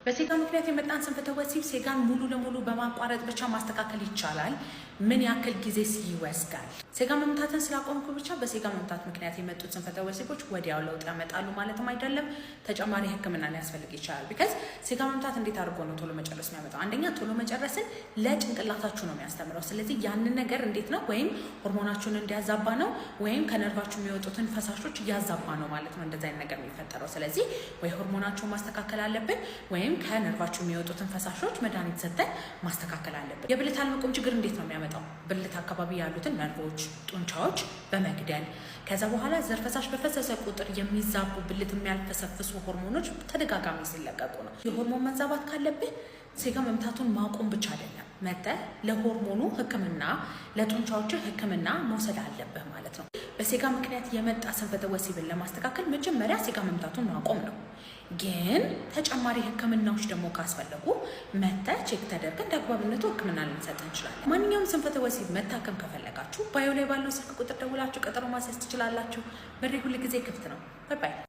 በሴጋ ምክንያት የመጣን ስንፈተ ወሲብ ሴጋን ሙሉ ለሙሉ በማቋረጥ ብቻ ማስተካከል ይቻላል? ምን ያክል ጊዜስ ይወስዳል? ሴጋ መምታትን ስላቆምኩ ብቻ በሴጋ መምታት ምክንያት የመጡት ስንፈተ ወሲቦች ወዲያው ለውጥ ያመጣሉ ማለትም አይደለም። ተጨማሪ ሕክምና ሊያስፈልግ ይችላል። ቢካዝ ሴጋ መምታት እንዴት አድርጎ ነው ቶሎ መጨረስ የሚያመጣው? አንደኛ ቶሎ መጨረስን ለጭንቅላታችሁ ነው የሚያስተምረው። ስለዚህ ያንን ነገር እንዴት ነው ወይም ሆርሞናችሁን እንዲያዛባ ነው ወይም ከነርቫችሁ የሚወጡትን ፈሳሾች እያዛባ ነው ማለት ነው እንደዛ አይነት ነገር የሚፈጠረው። ስለዚህ ወይ ሆርሞናችሁን ማስተካከል አለብን ወይም ከነርቫችሁ የሚወጡትን ፈሳሾች መድኃኒት ሰጥተን ማስተካከል አለብን። የብልት አለመቆም ችግር እንዴት ነው የሚያመጣው? ብልት አካባቢ ያሉትን ነርቮች፣ ጡንቻዎች በመግደል ከዛ በኋላ ዘር ፈሳሽ በፈሰሰ ቁጥር የሚዛቡ ብልት የሚያልፈሰፍሱ ሆርሞኖች ተደጋጋሚ ሲለቀቁ ነው። የሆርሞን መዛባት ካለብን ሴጋ መምታቱን ማቆም ብቻ አይደለም፣ መተህ ለሆርሞኑ ሕክምና ለጡንቻዎች ሕክምና መውሰድ አለብህ ማለት ነው። በሴጋ ምክንያት የመጣ ስንፈተ ወሲብን ለማስተካከል መጀመሪያ ሴጋ መምታቱን ማቆም ነው። ግን ተጨማሪ ሕክምናዎች ደግሞ ካስፈለጉ መተህ ቼክ ተደርገን እንደ አግባብነቱ ሕክምና ልንሰጥ እንችላለን። ማንኛውም ስንፈተ ወሲብ መታከም ከፈለጋችሁ ባዮ ላይ ባለው ስልክ ቁጥር ደውላችሁ ቀጠሮ ማስያዝ ትችላላችሁ። በሬ ሁል ጊዜ ክፍት ነው። ባይ ባይ።